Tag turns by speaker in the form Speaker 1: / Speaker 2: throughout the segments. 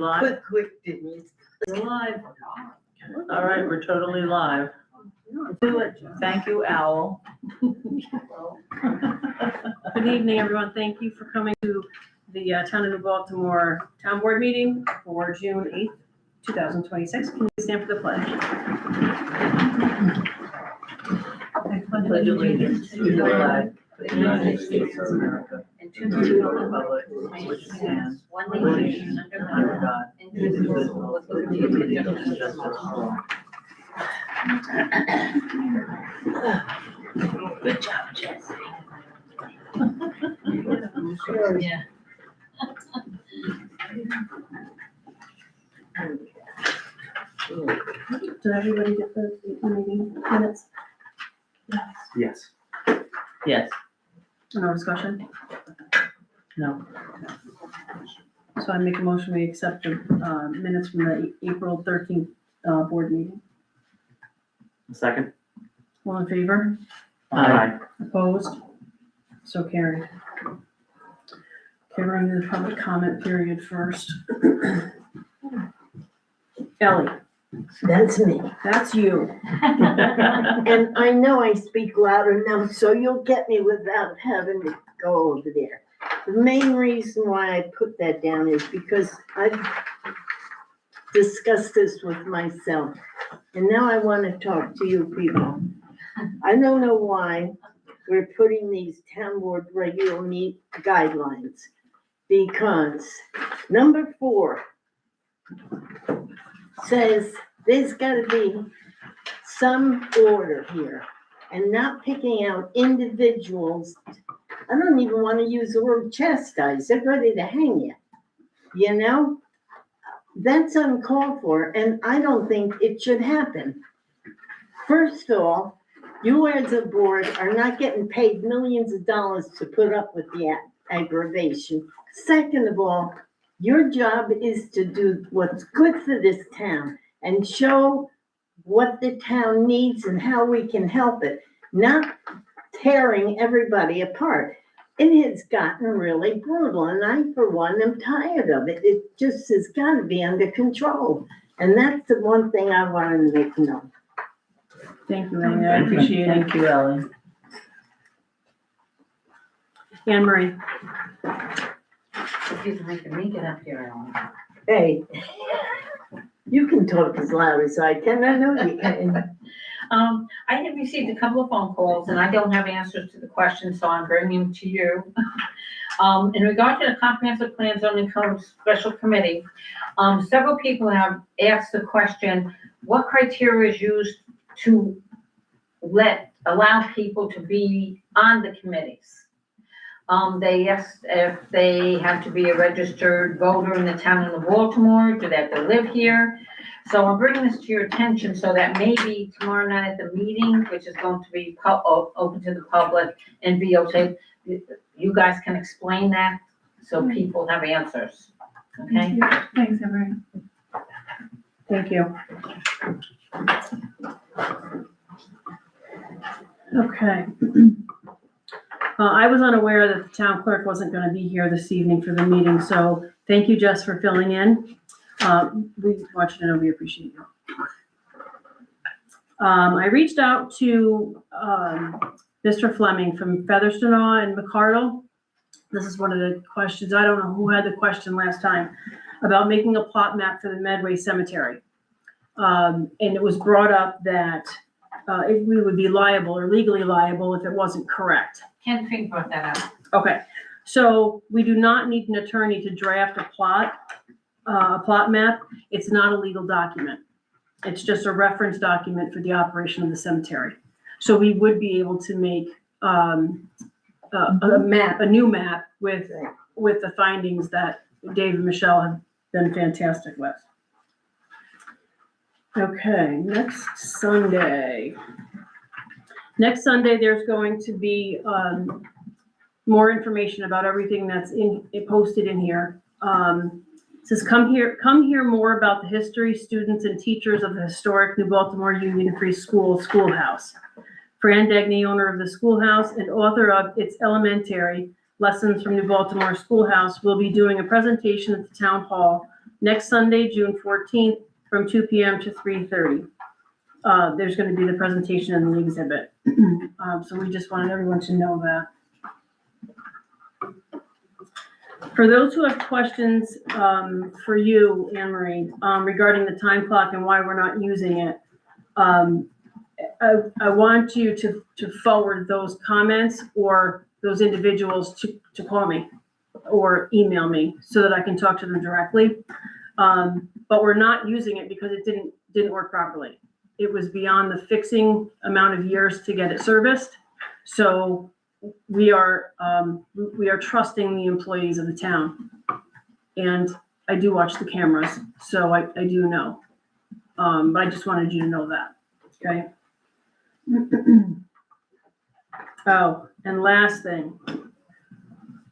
Speaker 1: Live?
Speaker 2: Quick, didn't you?
Speaker 1: We're live. All right, we're totally live. Thank you, Owl.
Speaker 3: Good evening, everyone. Thank you for coming to the Town of New Baltimore Town Board meeting for June 8th, 2026. Can you stand for the pledge?
Speaker 1: I pledge allegiance to the flag of the United States of America and to the republic which stands one nation under God, indivisible, with liberty and justice for all. Good job, Jesse. Yeah.
Speaker 3: Did everybody get the meeting minutes?
Speaker 4: Yes.
Speaker 1: Yes,
Speaker 3: No discussion?
Speaker 1: no,
Speaker 3: So I make a motion, we accept the minutes from the April 13th board meeting.
Speaker 4: Second?
Speaker 3: All in favor?
Speaker 1: Aye.
Speaker 3: Opposed? So carried. Okay, we're into the public comment period first. Ellie,
Speaker 2: That's me.
Speaker 3: that's you.
Speaker 2: And I know I speak loud enough, so you'll get me without having to go over there. The main reason why I put that down is because I've discussed this with myself. And now I want to talk to you people. I don't know why we're putting these town board regular meet guidelines. Because number 4 says there's gotta be some order here and not picking out individuals. I don't even want to use the word chastise. They're ready to hang you. You know? That's uncalled for, and I don't think it should happen. First of all, you as a board are not getting paid millions of dollars to put up with the aggravation. Second of all, your job is to do what's good for this town and show what the town needs and how we can help it, not tearing everybody apart. It has gotten really brutal, and I, for one, am tired of it. It just has got to be under control. And that's the one thing I wanted to make known.
Speaker 3: Thank you, Amy. I appreciate it.
Speaker 1: Thank you, Ellie.
Speaker 3: Anne Marie,
Speaker 5: He's making me get up here, Ellen.
Speaker 2: Hey, you can talk as loud as I can. I know you can.
Speaker 5: I have received a couple of phone calls and I don't have answers to the questions, so I'm bringing them to you. In regard to the comprehensive plan zoning code special committee, several people have asked the question, what criteria is used to allow people to be on the committees? They asked if they have to be a registered voter in the town of Baltimore, do they have to live here? So I'm bringing this to your attention so that maybe tomorrow night at the meeting, which is going to be open to the public and videotape, you guys can explain that so people have answers, okay?
Speaker 3: thanks, Anne Marie. Thank you. Okay. I was unaware that the town clerk wasn't going to be here this evening for the meeting, so thank you, Jess, for filling in. We want you to know we appreciate you. I reached out to Mr. Fleming from Featherston and McCardle. This is one of the questions. I don't know who had the question last time about making a plot map for the Medway Cemetery. And it was brought up that if we would be liable or legally liable if it wasn't correct.
Speaker 5: Ken Fink brought that up.
Speaker 3: Okay, so we do not need an attorney to draft a plot map. It's not a legal document. It's just a reference document for the operation of the cemetery. So we would be able to make a new map with the findings that Dave and Michelle have been fantastic with. Okay, next Sunday, there's going to be more information about everything that's posted in here. It says, come hear more about the history, students, and teachers of the historic New Baltimore Union Free Schoolhouse. Fran Degny, owner of the schoolhouse and author of It's Elementary, Lessons from New Baltimore Schoolhouse, will be doing a presentation at the town hall next Sunday, June 14th, from 2 PM to 3:30. There's gonna be the presentation and the exhibit. So we just wanted everyone to know that. For those who have questions, for you, Anne Marie, regarding the time clock and why we're not using it, I want you to forward those comments or those individuals to call me or email me so that I can talk to them directly. But we're not using it because it didn't work properly. It was beyond the fixing amount of years to get it serviced. So we are trusting the employees of the town. And I do watch the cameras, so I do know. But I just wanted you to know that, okay? Oh, and last thing,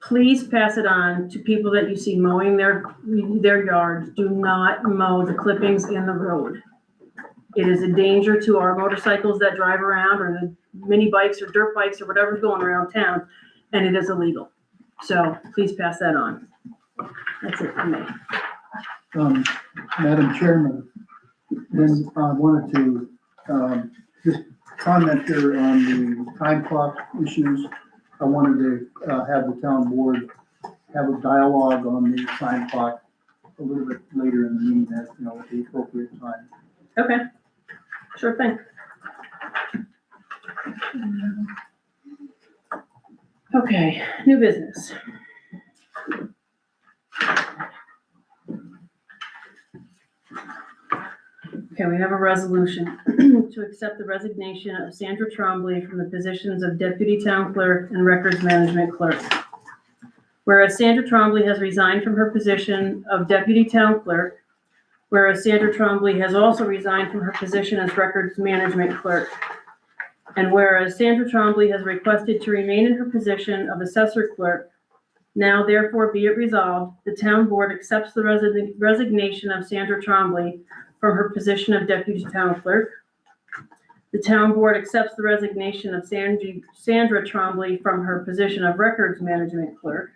Speaker 3: please pass it on to people that you see mowing their yards. Do not mow the clippings in the road. It is a danger to our motorcycles that drive around, or the mini bikes or dirt bikes or whatever's going around town, and it is illegal. So please pass that on. That's it for me.
Speaker 6: Madam Chairman, then I wanted to just comment here on the time clock issues. I wanted to have the town board have a dialogue on the time clock a little bit later in the meeting at, at the appropriate time.
Speaker 3: Okay, sure thing. Okay, new business. Okay, we have a resolution to accept the resignation of Sandra Trombley from the positions of Deputy Town Clerk and Records Management Clerk. Whereas Sandra Trombley has resigned from her position of Deputy Town Clerk, whereas Sandra Trombley has also resigned from her position as Records Management Clerk, and whereas Sandra Trombley has requested to remain in her position of Assessor Clerk, now therefore be it resolved, the Town Board accepts the resignation of Sandra Trombley from her position of Deputy Town Clerk. The Town Board accepts the resignation of Sandra Trombley from her position of Records Management Clerk.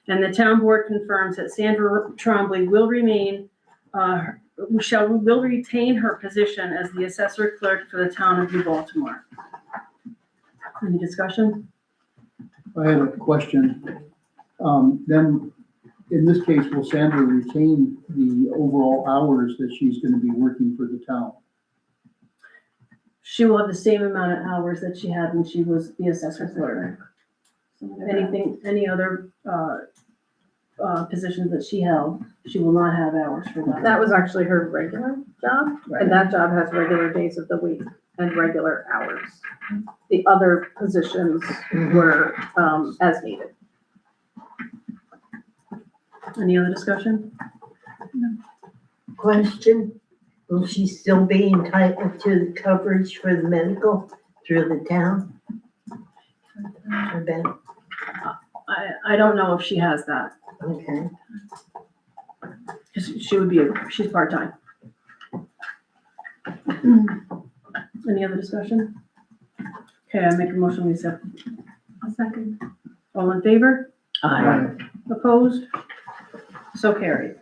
Speaker 3: And the Town Board confirms that Sandra Trombley will retain her position as the Assessor Clerk for the Town of New Baltimore. Any discussion?
Speaker 6: I have a question. Then, in this case, will Sandra retain the overall hours that she's going to be working for the town?
Speaker 3: She will have the same amount of hours that she had when she was the Assessor Clerk. Any other positions that she held, she will not have hours for that.
Speaker 7: That was actually her regular job, and that job has regular days of the week and regular hours. The other positions were, as needed.
Speaker 3: Any other discussion?
Speaker 2: Question, will she still be entitled to the coverage for the medical through the town? I bet,
Speaker 3: I don't know if she has that.
Speaker 2: okay.
Speaker 3: She's part-time. Any other discussion? Okay, I make a motion, we accept.
Speaker 7: A second.
Speaker 3: All in favor?
Speaker 2: Aye.
Speaker 3: Opposed? So carried.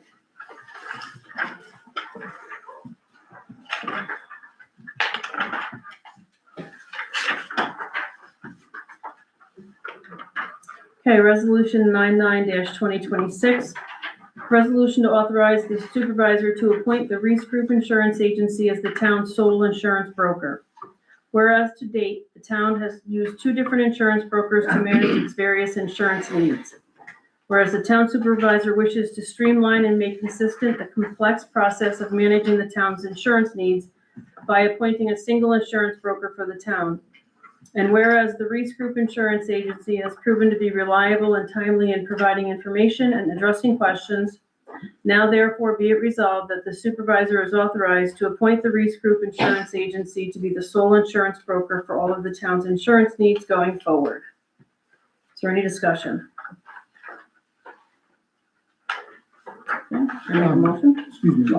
Speaker 3: Okay, resolution 99-2026. Resolution to authorize the supervisor to appoint the Reese Group Insurance Agency as the town's sole insurance broker. Whereas to date, the town has used two different insurance brokers to manage its various insurance needs. Whereas the town supervisor wishes to streamline and make consistent the complex process of managing the town's insurance needs by appointing a single insurance broker for the town. And whereas the Reese Group Insurance Agency has proven to be reliable and timely in providing information and addressing questions, now therefore be it resolved that the supervisor is authorized to appoint the Reese Group Insurance Agency to be the sole insurance broker for all of the town's insurance needs going forward. Is there any discussion? Okay, I make a motion?
Speaker 6: Excuse me.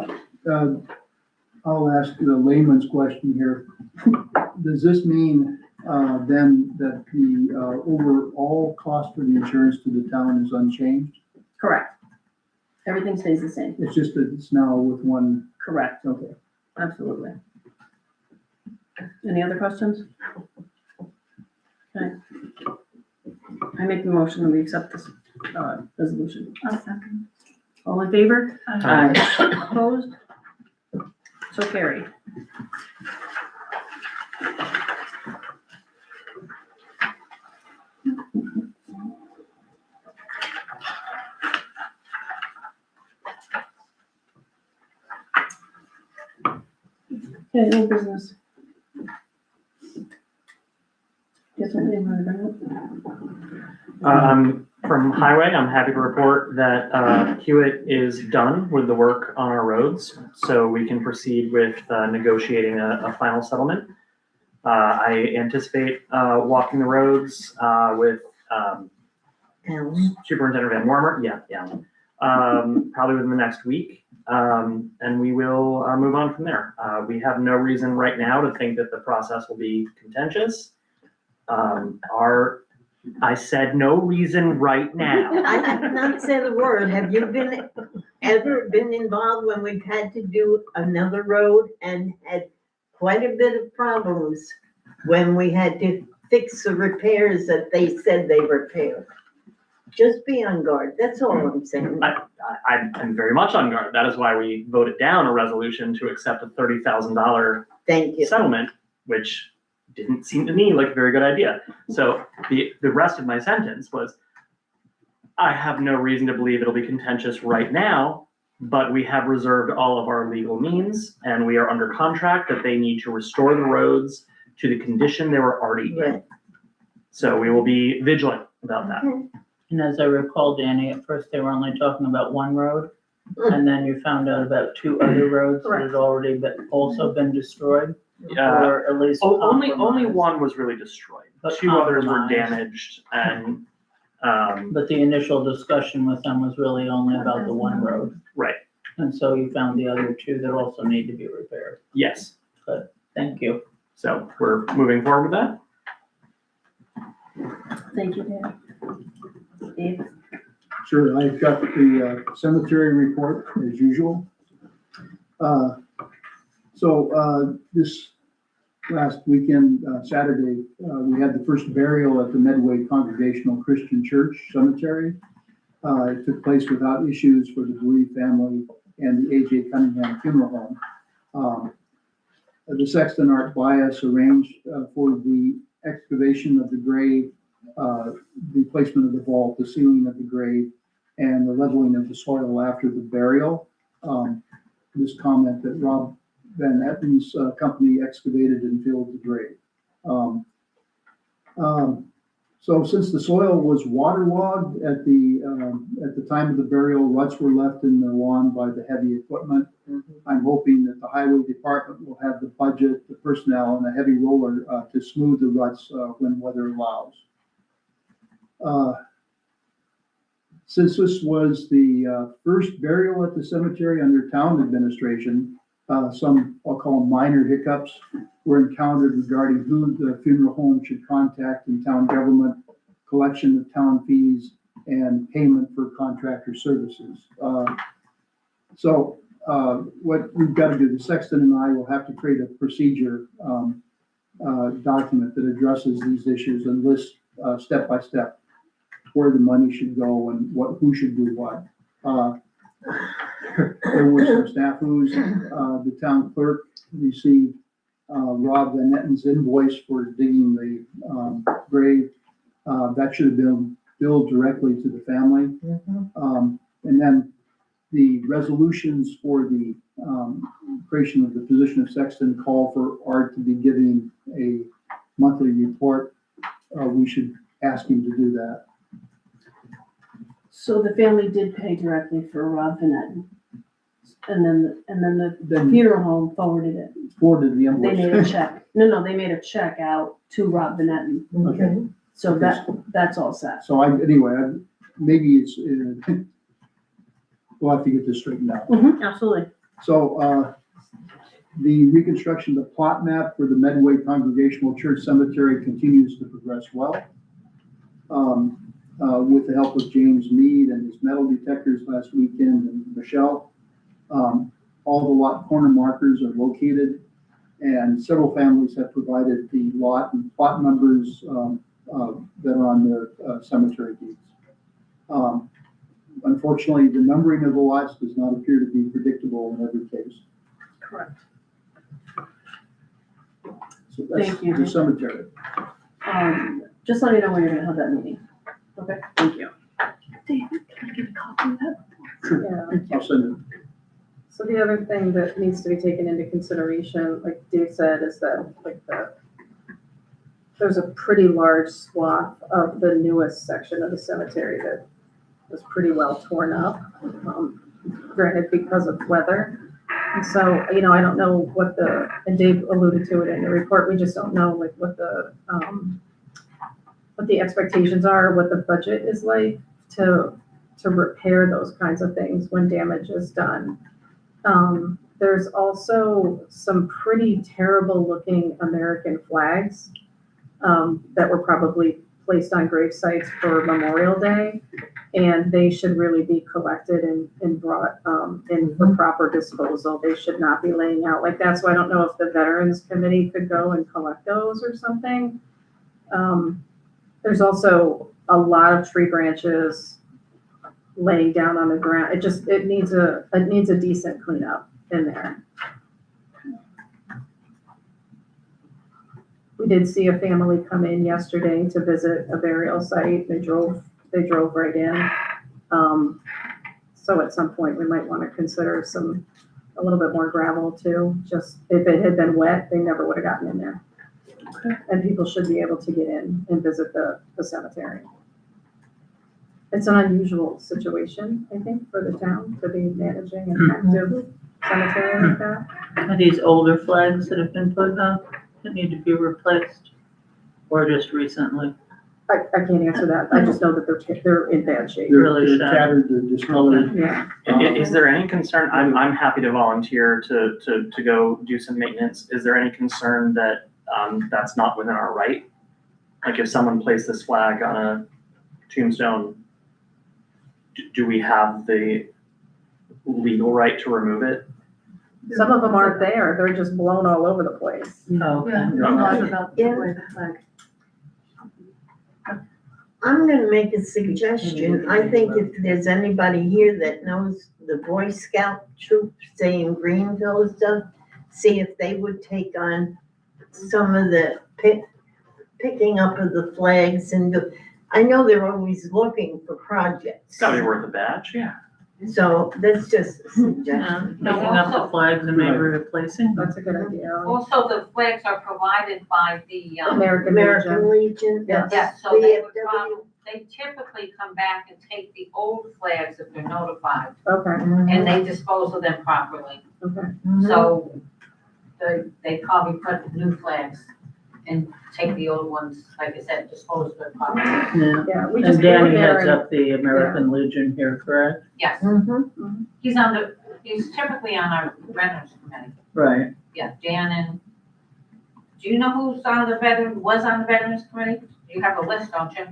Speaker 6: I'll ask the layman's question here. Does this mean then that the overall cost for the insurance to the town is unchanged?
Speaker 3: Correct. Everything stays the same.
Speaker 6: It's just that it's now with one,
Speaker 3: Correct,
Speaker 6: okay.
Speaker 3: absolutely. Any other questions? Okay. I make the motion that we accept this, resolution.
Speaker 1: I'll second.
Speaker 3: All in favor?
Speaker 2: Aye.
Speaker 3: Opposed? So carried. Okay, no business. Guess what they wanted to bring up?
Speaker 4: From Highway, I'm happy to report that Hewitt is done with the work on our roads, so we can proceed with negotiating a final settlement. I anticipate walking the roads with
Speaker 2: Alan?
Speaker 4: Superintendent Van Warmer, probably within the next week, and we will move on from there. We have no reason right now to think that the process will be contentious. I said no reason right now.
Speaker 2: I have not said a word. Have you ever been involved when we've had to do another road and had quite a bit of problems when we had to fix the repairs that they said they repaired? Just be on guard. That's all I'm saying.
Speaker 4: I'm very much on guard. That is why we voted down a resolution to accept a $30,000
Speaker 2: Thank you.
Speaker 4: settlement, which didn't seem to me like a very good idea. So the rest of my sentence was, I have no reason to believe it'll be contentious right now, but we have reserved all of our legal means and we are under contract that they need to restore the roads to the condition they were already in.
Speaker 2: Right.
Speaker 4: So we will be vigilant about that.
Speaker 8: And as I recall, Danny, at first they were only talking about one road, and then you found out about two other roads that had already also been destroyed, or at least
Speaker 4: Only
Speaker 8: compromised.
Speaker 4: one was really destroyed.
Speaker 8: But
Speaker 4: Two others were
Speaker 8: compromised.
Speaker 4: damaged and,
Speaker 8: But the initial discussion with them was really only about the one road.
Speaker 4: right,
Speaker 8: And so you found the other two that also need to be repaired.
Speaker 4: yes.
Speaker 8: Thank you.
Speaker 4: So we're moving forward with that.
Speaker 3: Thank you, Dan. Dave?
Speaker 6: Sure, I've got the cemetery report as usual. This last weekend, Saturday, we had the first burial at the Medway Congregational Christian Church Cemetery. It took place without issues for the bereaved family and the A.J. Cunningham Funeral Home. The sexton Art Bias arranged for the excavation of the grave, the placement of the vault, the sealing of the grave, and the leveling of the soil after the burial. This comment that Rob Van Etten's company excavated and filled the grave. So since the soil was waterlogged at the time of the burial, ruts were left in the lawn by the heavy equipment. I'm hoping that the highway department will have the budget, the personnel, and a heavy roller to smooth the ruts when weather allows. Since this was the first burial at the cemetery under town administration, some, I'll call them minor hiccups, were encountered regarding who the funeral home should contact in town government, collection of town fees, and payment for contractor services. What we've got to do, the sexton and I will have to create a procedure document that addresses these issues and lists step by step where the money should go and who should do what. There were some snafus. The town clerk received Rob Van Etten's invoice for digging the grave. That should have been billed directly to the family. And then the resolutions for the creation of the position of sexton call for Art to be giving a monthly report. We should ask him to do that.
Speaker 3: So the family did pay directly for Rob Van Etten. And then the
Speaker 6: Then
Speaker 3: funeral home forwarded it.
Speaker 6: forwarded the
Speaker 3: They
Speaker 6: invoice.
Speaker 3: made a check. No, they made a check out to Rob Van Etten.
Speaker 6: Okay.
Speaker 3: So that's all set.
Speaker 6: So maybe it's, we'll have to get this straightened out.
Speaker 3: Absolutely.
Speaker 6: So, the reconstruction of the plot map for the Medway Congregational Church Cemetery continues to progress well. with the help of James Mead and his metal detectors last weekend and Michelle. All the lot corner markers are located, and several families have provided the lot and plot numbers that are on their cemetery deeds. Unfortunately, the numbering of the lots does not appear to be predictable in every case.
Speaker 3: Correct.
Speaker 6: So that's
Speaker 3: Thank you.
Speaker 6: the cemetery.
Speaker 3: Just let me know when you're gonna have that meeting. Okay, thank you.
Speaker 7: Yeah.
Speaker 6: I'll send it.
Speaker 7: So the other thing that needs to be taken into consideration, like Dave said, is that there's a pretty large swath of the newest section of the cemetery that was pretty well torn up, granted because of weather. And so, I don't know and Dave alluded to it in the report, we just don't know what the expectations are, what the budget is like to repair those kinds of things when damage is done. There's also some pretty terrible looking American flags that were probably placed on grave sites for Memorial Day. And they should really be collected and brought in for proper disposal. They should not be laying out like that. So I don't know if the Veterans Committee could go and collect those or something. There's also a lot of tree branches laying down on the ground. It needs a decent cleanup in there. We did see a family come in yesterday to visit a burial site. They drove right in. So at some point, we might want to consider a little bit more gravel too. Just if it had been wet, they never would have gotten in there.
Speaker 3: Okay.
Speaker 7: And people should be able to get in and visit the cemetery. It's an unusual situation, I think, for the town to be managing an active cemetery like that.
Speaker 8: Are these older flags that have been put up that need to be replaced? Or just recently?
Speaker 7: I can't answer that. I just know that they're in bad shape.
Speaker 8: Really
Speaker 6: They're
Speaker 8: sad.
Speaker 6: tattered, they're discolored.
Speaker 7: Yeah.
Speaker 4: Is there any concern, I'm happy to volunteer to go do some maintenance. Is there any concern that, that's not within our right? Like if someone placed this flag on a tombstone, do we have the legal right to remove it?
Speaker 7: Some of them aren't there. They're just blown all over the place.
Speaker 8: Oh, okay.
Speaker 2: I'm gonna make a suggestion. I think if there's anybody here that knows the Boy Scout troop, say in Greenville and stuff, see if they would take on some of the picking up of the flags I know they're always looking for projects.
Speaker 4: It's gotta be worth a badge, yeah.
Speaker 2: So that's just a suggestion.
Speaker 8: Picking up the flags and maybe replacing?
Speaker 7: That's a good idea.
Speaker 5: Also, the flags are provided by the,
Speaker 7: American
Speaker 2: American
Speaker 7: Legion.
Speaker 2: Legion.
Speaker 7: Yes.
Speaker 5: yes, so they would
Speaker 2: VFW.
Speaker 5: they typically come back and take the old flags if they're notified,
Speaker 7: Okay,
Speaker 5: and they dispose of them properly.
Speaker 7: okay.
Speaker 5: So they probably put new flags and take the old ones, like I said, dispose of them properly.
Speaker 8: Yeah.
Speaker 7: Yeah, we
Speaker 8: And
Speaker 7: just.
Speaker 8: Danny heads up the American Legion here, correct?
Speaker 5: Yes,
Speaker 2: Mhm.
Speaker 5: he's typically on our Veterans Committee.
Speaker 8: Right.
Speaker 5: Yeah, Dan and, do you know who's was on the Veterans Committee? You have a list, don't you?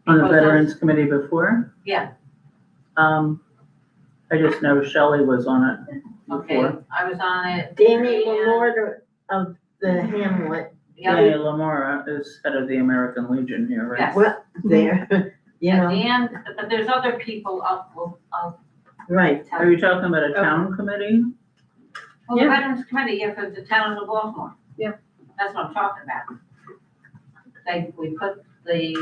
Speaker 8: On the
Speaker 5: Because
Speaker 8: Veterans Committee before?
Speaker 5: Yeah.
Speaker 8: I just know Shelley was on it
Speaker 5: Okay,
Speaker 8: before.
Speaker 5: I was on it.
Speaker 2: Danny
Speaker 5: Dan,
Speaker 2: Lamorte of the Hamlet,
Speaker 5: Yeah,
Speaker 8: Danny Lamora is head of the American Legion here, right?
Speaker 5: yes.
Speaker 2: well, there, you
Speaker 5: Yeah,
Speaker 2: know,
Speaker 5: Dan, but there's other people
Speaker 2: right.
Speaker 8: Are you talking about a town committee?
Speaker 5: Well, the
Speaker 7: Yeah.
Speaker 5: Veterans Committee, yeah, for the town of Baltimore.
Speaker 7: Yeah.
Speaker 5: That's what I'm talking about. We put the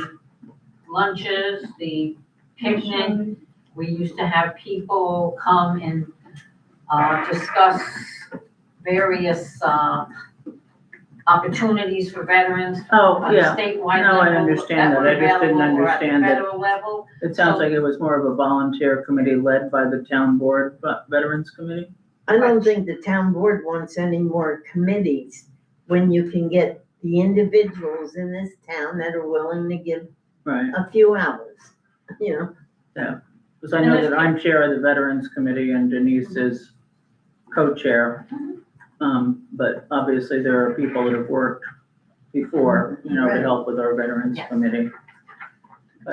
Speaker 5: lunches, the picnic, we used to have people come and, discuss various, opportunities for veterans
Speaker 8: Oh,
Speaker 5: on a
Speaker 8: yeah.
Speaker 5: statewide
Speaker 8: No, I
Speaker 5: level
Speaker 8: understand that.
Speaker 5: were
Speaker 8: I just didn't
Speaker 5: available, or at the
Speaker 8: understand that.
Speaker 5: federal level.
Speaker 8: It sounds like it was more of a volunteer committee led by the town board, Veterans Committee?
Speaker 2: I don't think the town board wants any more committees when you can get the individuals in this town that are willing to give
Speaker 8: Right.
Speaker 2: a few hours, you know.
Speaker 8: Because I know that I'm chair of the Veterans Committee and Denise is co-chair. But obviously there are people that have worked before, to help with our Veterans
Speaker 5: Yes.
Speaker 8: Committee.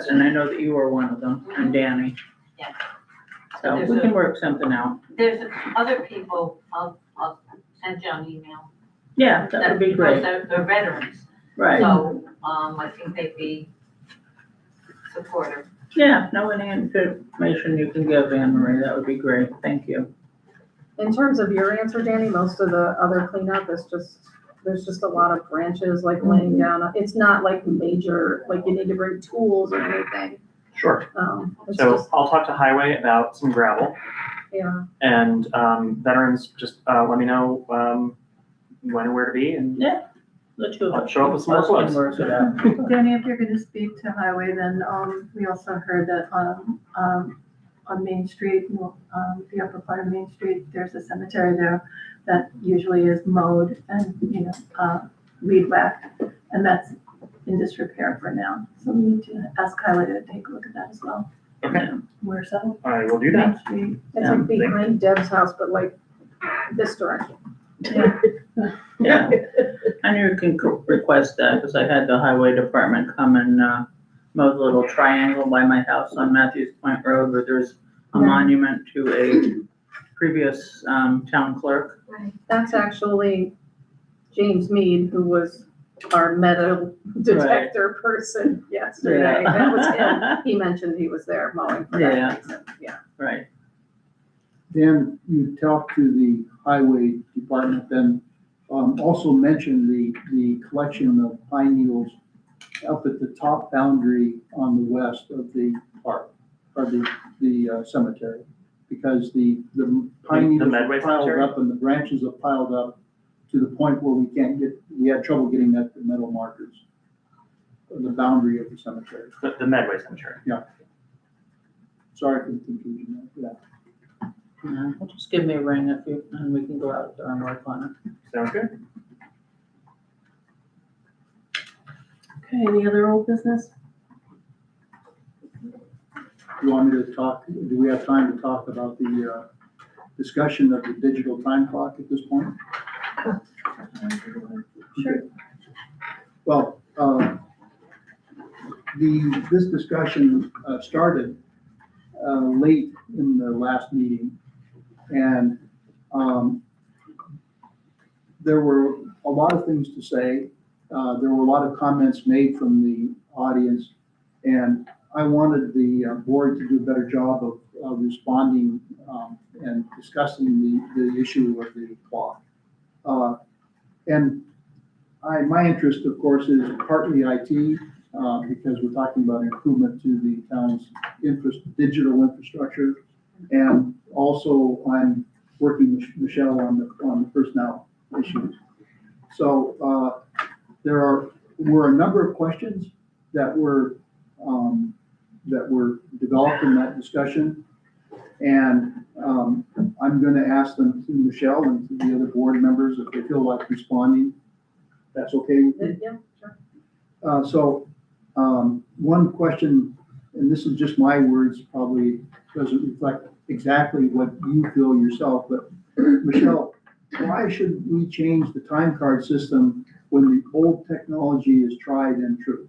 Speaker 8: And I know that you were one of them, and Danny.
Speaker 1: Yeah.
Speaker 8: So we can work something out.
Speaker 1: There's other people, I'll send you an email.
Speaker 8: Yeah, that would be
Speaker 1: because
Speaker 8: great,
Speaker 1: they're veterans,
Speaker 8: right.
Speaker 1: so, I think they'd be supportive.
Speaker 8: Yeah, no, any information you can give Anne Marie, that would be great, thank you.
Speaker 7: In terms of your answer, Danny, most of the other cleanup is just, there's just a lot of branches like laying down. It's not like major, like you need to bring tools or anything.
Speaker 4: Sure.
Speaker 7: It's
Speaker 4: So
Speaker 7: just,
Speaker 4: I'll talk to Highway about some gravel,
Speaker 7: yeah,
Speaker 4: and veterans, just let me know when and where to be, and
Speaker 8: The two of
Speaker 4: I'll
Speaker 8: us
Speaker 4: show up with some more
Speaker 8: can
Speaker 4: quotes.
Speaker 8: work it out.
Speaker 9: Danny, if you're gonna speak to Highway, then, we also heard that, on Main Street, the upper part of Main Street, there's a cemetery there that usually is mowed and, weed whacked, and that's in disrepair for now. So we need to ask Highway to take a look at that as well.
Speaker 4: Okay,
Speaker 9: Where so?
Speaker 4: I will do that.
Speaker 9: Main Street.
Speaker 7: it's like behind Deb's house, but like this direction.
Speaker 8: Yeah, and you can request that, because I had the highway department come and mow the little triangle by my house on Matthews Point Road, where there's a monument to a previous town clerk.
Speaker 7: That's actually James Mead, who was our metal detector person yesterday.
Speaker 8: Yeah.
Speaker 7: That was him. He mentioned he was there mowing for
Speaker 8: Yeah.
Speaker 7: that reason, yeah.
Speaker 8: Right,
Speaker 6: Dan, you talked to the highway department, then also mentioned the collection of pine needles up at the top boundary on the west of the park, or the cemetery. Because the pine
Speaker 4: The
Speaker 6: needles
Speaker 4: Medway
Speaker 6: are piled
Speaker 4: Cemetery?
Speaker 6: up and the branches are piled up to the point where we had trouble getting at the metal markers, or the boundary of the cemetery.
Speaker 4: The Medway Cemetery.
Speaker 6: Sorry for the confusion there, yeah.
Speaker 8: yeah, well, just give me a ring if you, and we can go out there and work on it.
Speaker 4: Sounds good.
Speaker 3: Okay, any other old business?
Speaker 6: You want me to talk, do we have time to talk about the discussion of the digital time clock at this point?
Speaker 3: Sure.
Speaker 6: Well, this discussion started late in the last meeting, and there were a lot of things to say. There were a lot of comments made from the audience, and I wanted the board to do a better job of responding and discussing the issue of the clock. And my interest, of course, is partly IT, because we're talking about improvement to the town's digital infrastructure. And also I'm working with Michelle on the personnel issues. So there were a number of questions that were developed in that discussion. And I'm going to ask them to Michelle and to the other board members if they feel like responding. That's okay with you?
Speaker 7: Yeah, sure.
Speaker 6: So one question, and this is just my words, probably doesn't reflect exactly what you feel yourself, but Michelle, why should we change the time card system when the old technology is tried and true?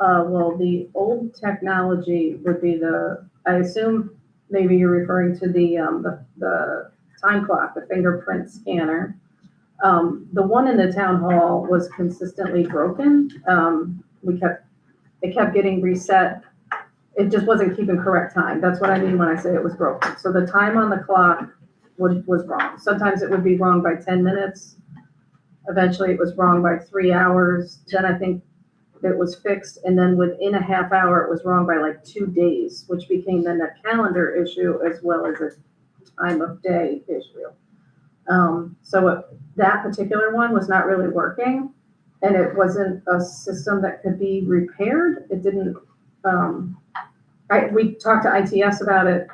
Speaker 7: Well, the old technology would be I assume maybe you're referring to the time clock, the fingerprint scanner. The one in the town hall was consistently broken. It kept getting reset. It just wasn't keeping correct time. That's what I mean when I say it was broken. So the time on the clock was wrong. Sometimes it would be wrong by 10 minutes. Eventually it was wrong by 3 hours. Then I think it was fixed, and then within a half hour, it was wrong by like 2 days, which became then a calendar issue as well as a time of day issue. That particular one was not really working, and it wasn't a system that could be repaired. It didn't, we talked to ITS about it.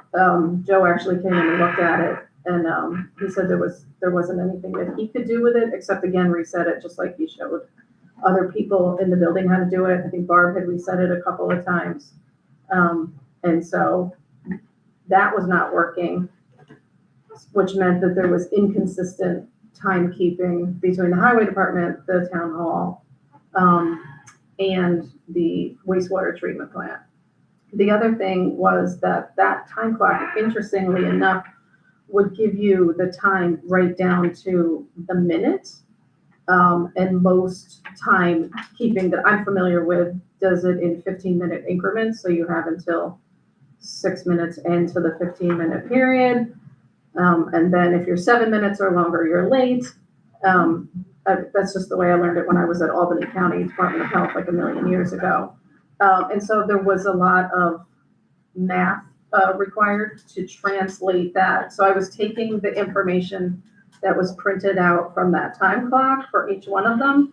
Speaker 7: Joe actually came in and looked at it, and he said there wasn't anything that he could do with it, except again, reset it, just like he showed other people in the building how to do it. I think Barb had reset it a couple of times. And so that was not working, which meant that there was inconsistent timekeeping between the highway department, the town hall. and the wastewater treatment plant. The other thing was that time clock, interestingly enough, would give you the time right down to the minute. And most time keeping that I'm familiar with does it in 15-minute increments. So you have until 6 minutes into the 15-minute period. And then if you're 7 minutes or longer, you're late. That's just the way I learned it when I was at Albany County Department of Health like a million years ago. And so there was a lot of math required to translate that. So I was taking the information that was printed out from that time clock for each one of them.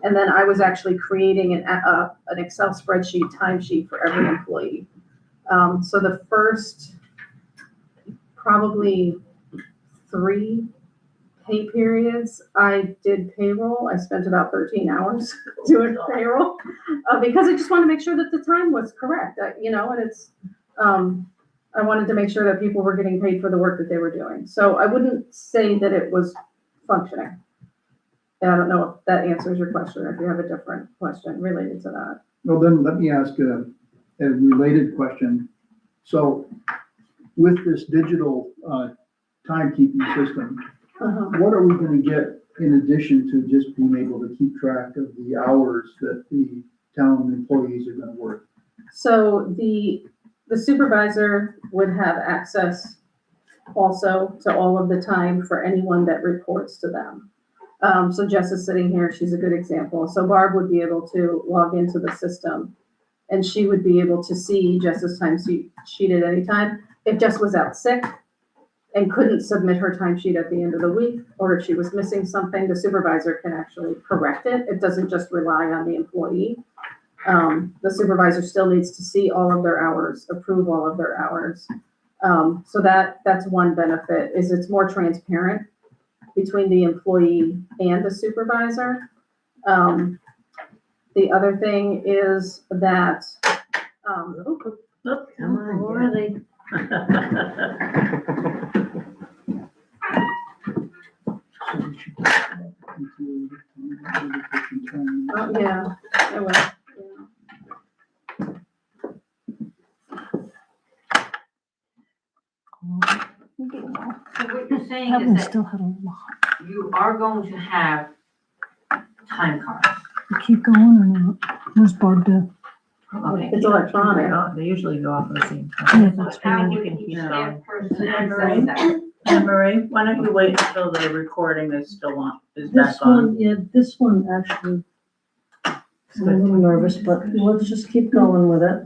Speaker 7: And then I was actually creating an Excel spreadsheet, timesheet for every employee. So the first probably 3 pay periods, I did payroll. I spent about 13 hours doing payroll because I just wanted to make sure that the time was correct, and it's, I wanted to make sure that people were getting paid for the work that they were doing. So I wouldn't say that it was functioning. And I don't know if that answers your question or if you have a different question related to that.
Speaker 6: Well, then let me ask a related question. So with this digital timekeeping system, what are we going to get in addition to just being able to keep track of the hours that the town employees are going to work?
Speaker 7: So the supervisor would have access also to all of the time for anyone that reports to them. So Jess is sitting here, she's a good example. So Barb would be able to log into the system and she would be able to see Jess's time sheet at any time. If Jess was out sick and couldn't submit her timesheet at the end of the week, or if she was missing something, the supervisor can actually correct it. It doesn't just rely on the employee. The supervisor still needs to see all of their hours, approve all of their hours. So that's one benefit, is it's more transparent between the employee and the supervisor. The other thing is that,
Speaker 2: Come on,
Speaker 1: Already.
Speaker 7: yeah, I will. Yeah.
Speaker 5: So what you're saying is that
Speaker 10: still had a lot.
Speaker 5: you are going to have time cards.
Speaker 10: You keep going or not? Where's Barb do?
Speaker 5: Okay.
Speaker 7: It's electronic.
Speaker 1: They usually go off at the same
Speaker 10: Yeah,
Speaker 1: time.
Speaker 10: that's
Speaker 5: How
Speaker 10: right.
Speaker 5: would
Speaker 1: You can
Speaker 5: each
Speaker 1: keep
Speaker 5: staff
Speaker 1: going.
Speaker 5: person access that?
Speaker 8: Anne Marie, why don't you wait until the recording is still on, is back
Speaker 10: This
Speaker 8: on?
Speaker 10: one, yeah, this one actually, I'm a little nervous, but let's just keep going with it.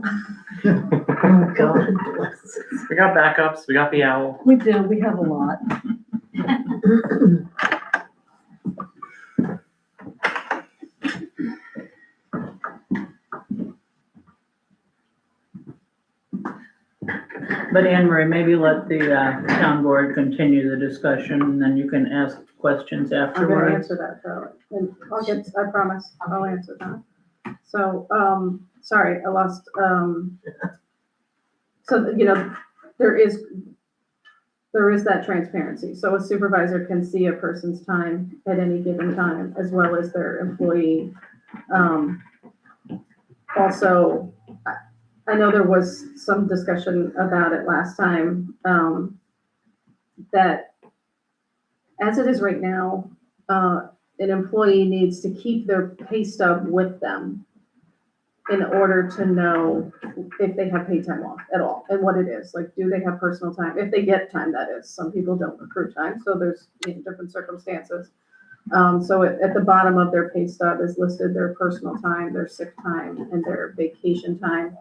Speaker 2: Oh, God bless.
Speaker 4: We got backups, we got the owl.
Speaker 10: We do, we have a lot.
Speaker 8: But Anne Marie, maybe let the town board continue the discussion and then you can ask questions
Speaker 7: I'm gonna
Speaker 8: afterwards.
Speaker 7: answer that, Charlotte, and I promise, I'll answer that. So, sorry, I lost, so, there is that transparency. So a supervisor can see a person's time at any given time, as well as their employee. Also, I know there was some discussion about it last time, that as it is right now, an employee needs to keep their pay stub with them in order to know if they have paid time off at all and what it is. Like, do they have personal time? If they get time, that is. Some people don't accrue time, so there's different circumstances. So at the bottom of their pay stub is listed their personal time, their sick time, and their vacation time.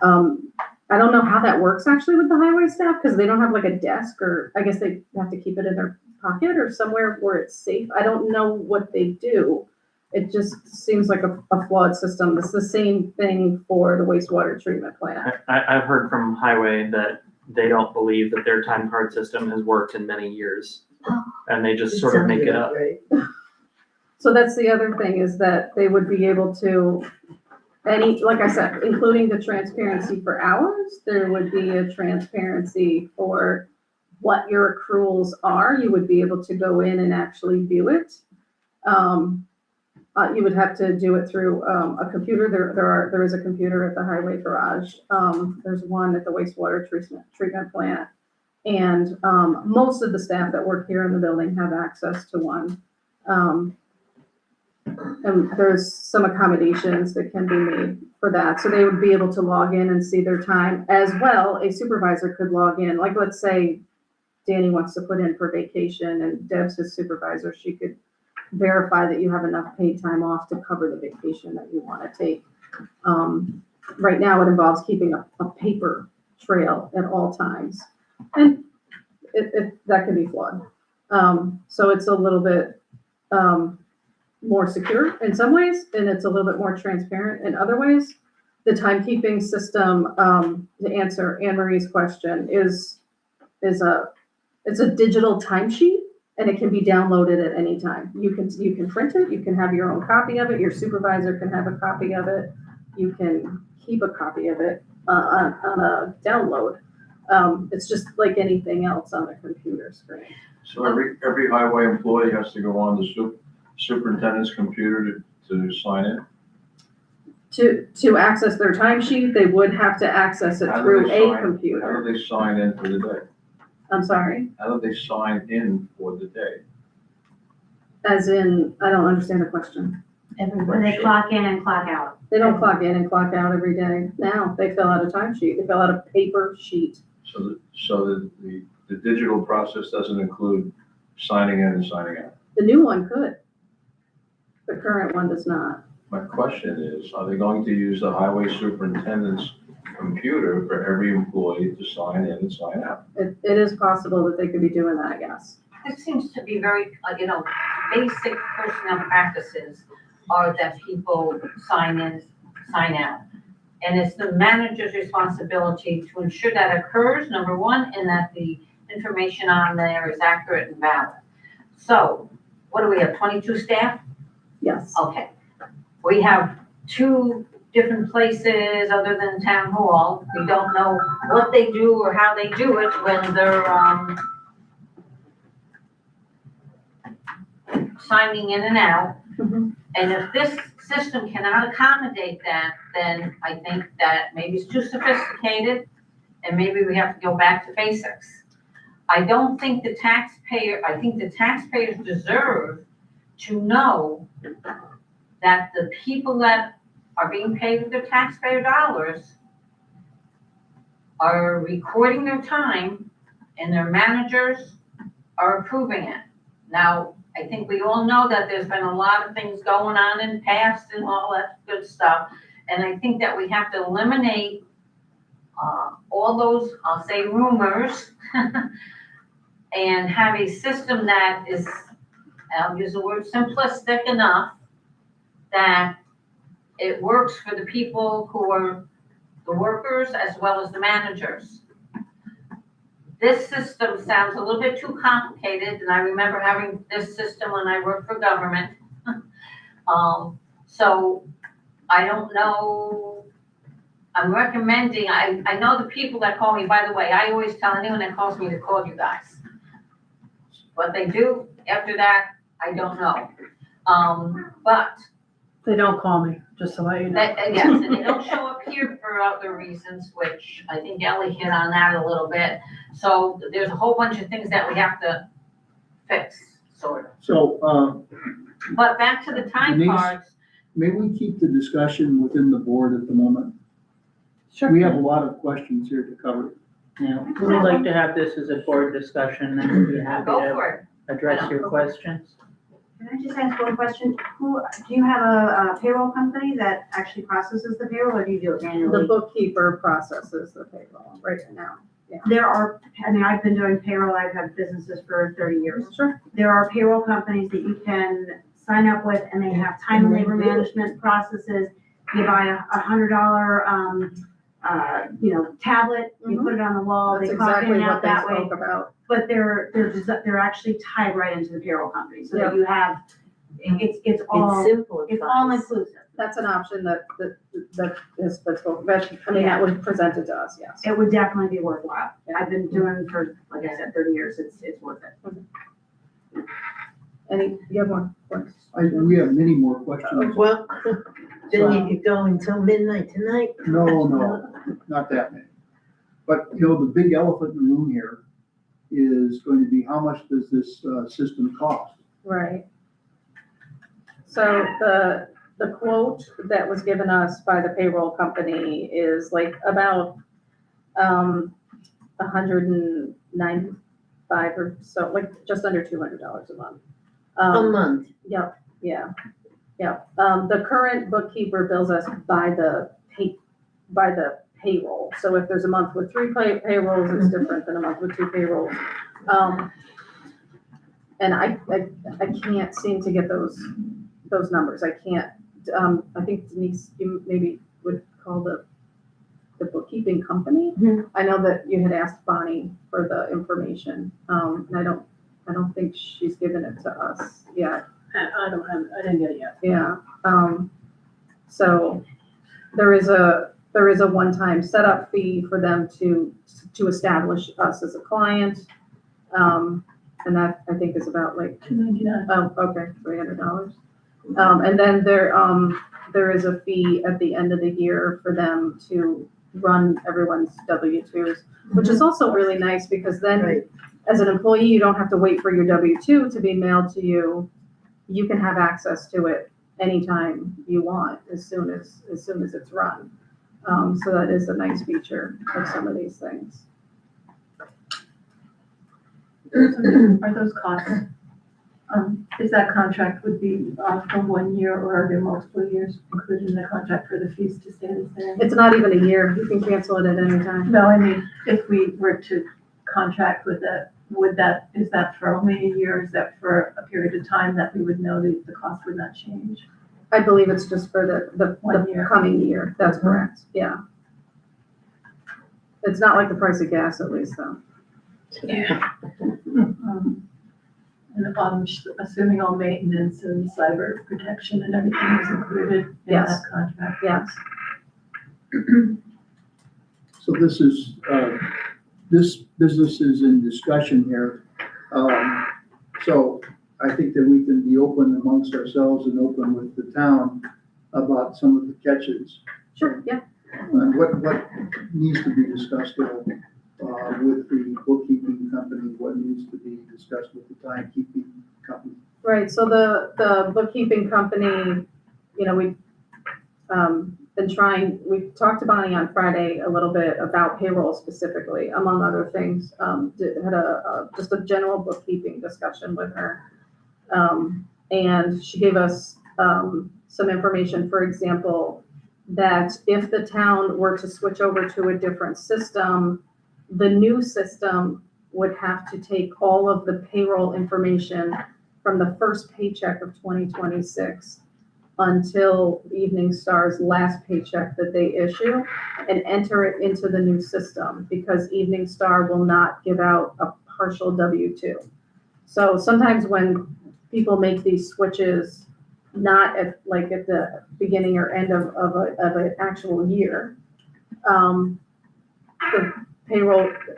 Speaker 7: I don't know how that works actually with the highway staff, because they don't have like a desk, or I guess they have to keep it in their pocket or somewhere where it's safe. I don't know what they do. It just seems like a flawed system. It's the same thing for the wastewater treatment plant.
Speaker 4: I've heard from Highway that they don't believe that their time card system has worked in many years. And they just sort of make it up.
Speaker 7: So that's the other thing, is that they would be able to, like I said, including the transparency for hours, there would be a transparency for what your accruals are. You would be able to go in and actually view it. You would have to do it through, a computer. There is a computer at the highway garage. There's one at the wastewater treatment plant. And, most of the staff that work here in the building have access to one. And there's some accommodations that can be made for that. So they would be able to log in and see their time. As well, a supervisor could log in, like, let's say Danny wants to put in for vacation and Deb's his supervisor, she could verify that you have enough paid time off to cover the vacation that you want to take. Right now, it involves keeping a paper trail at all times. And that can be flawed. So it's a little bit, more secure in some ways, and it's a little bit more transparent in other ways. The timekeeping system, to answer Anne Marie's question, it's a digital timesheet, and it can be downloaded at any time. You can print it, you can have your own copy of it, your supervisor can have a copy of it, you can keep a copy of it on a download. It's just like anything else on a computer screen.
Speaker 11: So every highway employee has to go on the superintendent's computer to sign in?
Speaker 7: To access their timesheet, they would have to access it
Speaker 11: How do
Speaker 7: through
Speaker 11: they
Speaker 7: a
Speaker 11: sign- How
Speaker 7: computer.
Speaker 11: do they sign in for the day?
Speaker 7: I'm sorry,
Speaker 11: How do they sign in for the day?
Speaker 7: as in, I don't understand the question.
Speaker 1: When they clock in and clock out.
Speaker 7: They don't clock in and clock out every day now. They fill out a timesheet. They fill out a paper sheet.
Speaker 11: So the digital process doesn't include signing in and signing out?
Speaker 7: The new one could. The current one does not.
Speaker 11: My question is, are they going to use the highway superintendent's computer for every employee to sign in and sign out?
Speaker 7: It is possible that they could be doing that, yes.
Speaker 5: This seems to be very, basic personnel practices are that people sign in, sign out. And it's the manager's responsibility to ensure that occurs, number one, and that the information on there is accurate and valid. So, what do we have, 22 staff?
Speaker 7: Yes.
Speaker 5: Okay. We have 2 different places other than town hall. We don't know what they do or how they do it when they're, signing in and out.
Speaker 7: Mhm.
Speaker 5: And if this system cannot accommodate that, then I think that maybe it's too sophisticated and maybe we have to go back to basics. I think the taxpayers deserve to know that the people that are being paid with their taxpayer dollars are recording their time and their managers are approving it. Now, I think we all know that there's been a lot of things going on in the past and all that good stuff. And I think that we have to eliminate all those, I'll say, rumors and have a system that is, I'll use the word simplistic enough, that it works for the people who are the workers as well as the managers. This system sounds a little bit too complicated, and I remember having this system when I worked for government. So I don't know, I'm recommending, I know the people that call me, by the way, I always tell anyone that calls me to call you guys. What they do after that, I don't know. But
Speaker 3: They don't call me, just to let you know.
Speaker 5: yes, and they don't show up here for other reasons, which I think Ellie hit on that a little bit. So there's a whole bunch of things that we have to fix, sort of.
Speaker 6: So,
Speaker 5: But back to the time
Speaker 6: Denise?
Speaker 5: cards,
Speaker 6: may we keep the discussion within the board at the moment?
Speaker 7: Sure.
Speaker 6: We have a lot of questions here to cover.
Speaker 8: Yeah, we would like to have this as a board discussion, and we'd be happy
Speaker 5: go
Speaker 8: to
Speaker 5: for it.
Speaker 8: address your questions.
Speaker 12: Can I just ask one question? Do you have a payroll company that actually processes the payroll, or do you do it
Speaker 7: The
Speaker 12: manually?
Speaker 7: bookkeeper processes the payroll right now.
Speaker 12: I've been doing payroll, I've had businesses for 30 years.
Speaker 7: Sure.
Speaker 12: There are payroll companies that you can sign up with, and they have time and labor management processes. You buy a $100, tablet, you put it on the wall,
Speaker 7: That's
Speaker 12: they clock in
Speaker 7: exactly
Speaker 12: and out
Speaker 7: what they
Speaker 12: that way.
Speaker 7: spoke about.
Speaker 12: But they're actually tied right into the payroll company, so that
Speaker 7: Yeah.
Speaker 12: you have, it's all,
Speaker 2: simple.
Speaker 12: it's all inclusive.
Speaker 7: That's an option that is, that was presented to us, yes.
Speaker 12: It would definitely be worthwhile. I've been doing for, like I said, 30 years, it's worth it.
Speaker 7: You have more questions?
Speaker 6: We have many more questions.
Speaker 2: Well, then you could go until midnight tonight.
Speaker 6: No, not that many. But, you know, the big elephant in the room here is going to be how much does this system cost?
Speaker 7: Right. So the quote that was given us by the payroll company is like about, 195 or so, like just under $200 a month.
Speaker 2: A month.
Speaker 7: Yep, yeah. The current bookkeeper bills us by the payroll. So if there's a month with 3 payrolls, it's different than a month with 2 payrolls. And I can't seem to get those numbers. I can't, I think Denise, you maybe would call the bookkeeping company. I know that you had asked Bonnie for the information, and I don't think she's given it to us yet.
Speaker 3: I didn't get it yet.
Speaker 7: Yeah, so there is a one-time setup fee for them to establish us as a client. And that I think is about like
Speaker 9: $299.
Speaker 7: Oh, okay, $300. And then there is a fee at the end of the year for them to run everyone's W-2s, which is also really nice because then
Speaker 2: Right.
Speaker 7: as an employee, you don't have to wait for your W-2 to be mailed to you. You can have access to it anytime you want, as soon as it's run. So that is a nice feature of some of these things.
Speaker 9: Are those costs, is that contract would be for 1 year, or are there multiple years included in the contract for the fees to stay the same?
Speaker 7: It's not even a year. You can cancel it at any time.
Speaker 9: No, I mean, if we were to contract with it, is that for only a year, or is that for a period of time that we would know that the cost would not change?
Speaker 7: I believe it's just for the
Speaker 9: 1 year.
Speaker 7: coming year. That's correct, yeah. It's not like the price of gas at least, though.
Speaker 9: And I'm assuming all maintenance and cyber protection and everything is included in
Speaker 7: Yes.
Speaker 9: that contract?
Speaker 7: Yes.
Speaker 6: So this is, this business is in discussion here. So I think that we can be open amongst ourselves and open with the town about some of the catches.
Speaker 7: Sure, yeah.
Speaker 6: And what needs to be discussed with the bookkeeping company, what needs to be discussed with the timekeeping company.
Speaker 7: Right, so the bookkeeping company, you know, we've we talked to Bonnie on Friday a little bit about payroll specifically, among other things. Had just a general bookkeeping discussion with her. And she gave us some information, for example, that if the town were to switch over to a different system, the new system would have to take all of the payroll information from the first paycheck of 2026 until Evening Star's last paycheck that they issue and enter it into the new system, because Evening Star will not give out a partial W-2. So sometimes when people make these switches, not at the beginning or end of an actual year, the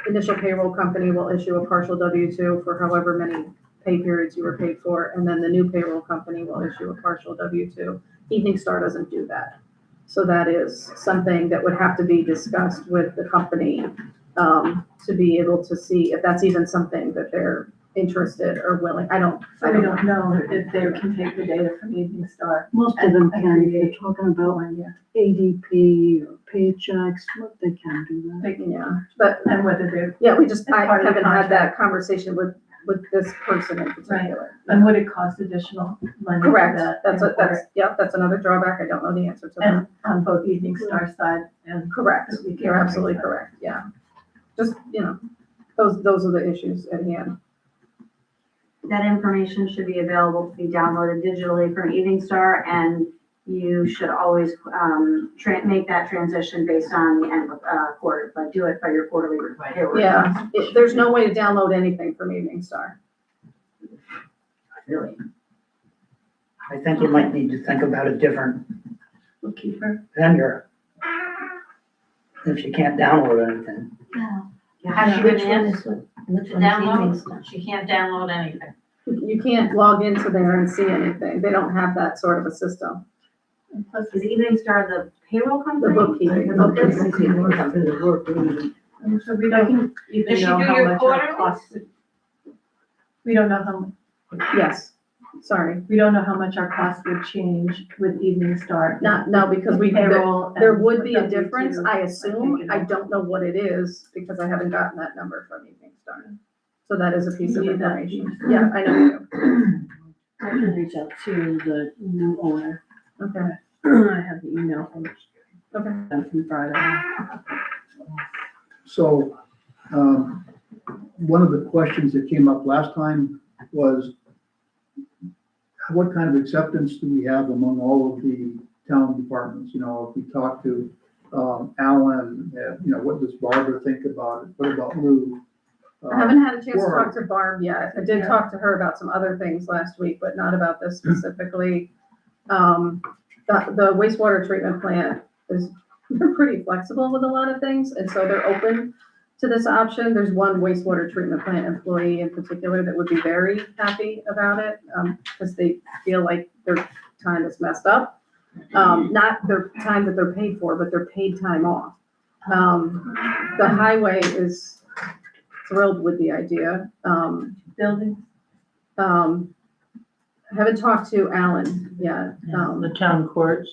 Speaker 7: initial payroll company will issue a partial W-2 for however many pay periods you were paid for, and then the new payroll company will issue a partial W-2. Evening Star doesn't do that. So that is something that would have to be discussed with the company to be able to see if that's even something that they're interested or willing. I don't
Speaker 9: know if they can take the data from Evening Star.
Speaker 10: Most of them can, if you're talking about ADP or paychecks, what they can do that.
Speaker 7: Yeah, but
Speaker 9: And whether they're,
Speaker 7: we
Speaker 9: It's
Speaker 7: I
Speaker 9: part of the
Speaker 7: haven't had that
Speaker 9: contract.
Speaker 7: conversation with this person in particular.
Speaker 9: and would it cost additional money for
Speaker 7: Correct,
Speaker 9: that?
Speaker 7: that's another drawback. I don't know the answer to that.
Speaker 9: And on both Evening Star side and.
Speaker 7: Correct,
Speaker 9: We can
Speaker 7: you're
Speaker 9: raise
Speaker 7: absolutely
Speaker 9: that.
Speaker 7: correct, yeah. Just, those are the issues at hand.
Speaker 12: That information should be available to be downloaded digitally from Evening Star, and you should always make that transition based on the end of quarter, like do it by your quarterly payroll.
Speaker 7: Yeah, there's no way to download anything from Evening Star.
Speaker 13: Really? I think you might need to think about a different
Speaker 9: Bookkeeper.
Speaker 13: vendor. If you can't download anything.
Speaker 5: Has she been asked
Speaker 2: Which
Speaker 5: to download? She can't download anything.
Speaker 7: You can't log into there and see anything. They don't have that sort of a system.
Speaker 9: And plus,
Speaker 12: Is Evening Star the payroll
Speaker 7: The
Speaker 12: company?
Speaker 7: bookkeeping.
Speaker 12: Okay.
Speaker 9: so we
Speaker 3: I
Speaker 9: don't,
Speaker 3: can even
Speaker 5: Does she
Speaker 3: know
Speaker 5: do
Speaker 3: how
Speaker 5: your
Speaker 3: much our
Speaker 5: quarterly?
Speaker 3: cost.
Speaker 9: we don't know how,
Speaker 7: Yes, sorry.
Speaker 9: we don't know how much our cost would change with Evening Star.
Speaker 7: No, because
Speaker 9: Payroll.
Speaker 7: there
Speaker 9: and
Speaker 7: would be a
Speaker 9: W2,
Speaker 7: difference, I assume.
Speaker 9: think,
Speaker 7: I don't know what it is because I haven't gotten that number from Evening Star. So that is a piece of
Speaker 9: You need that
Speaker 7: information.
Speaker 9: piece.
Speaker 7: Yeah, I know you do.
Speaker 3: I can reach out to the new owner.
Speaker 7: Okay,
Speaker 3: I have the email from
Speaker 7: okay.
Speaker 3: from Friday.
Speaker 6: So, one of the questions that came up last time was, what kind of acceptance do we have among all of the town departments? You know, if we talk to, Alan, what does Barbara think about it? What about Lou?
Speaker 7: I haven't had a chance to
Speaker 6: Or-
Speaker 7: talk to Barb yet. I did talk to her about some other things last week, but not about this specifically. The wastewater treatment plant is, they're pretty flexible with a lot of things, and so they're open to this option. There's one wastewater treatment plant employee in particular that would be very happy about it, because they feel like their time is messed up. Not their time that they're paid for, but their paid time off. The highway is thrilled with the idea.
Speaker 9: Building.
Speaker 7: I haven't talked to Alan yet.
Speaker 8: The town courts,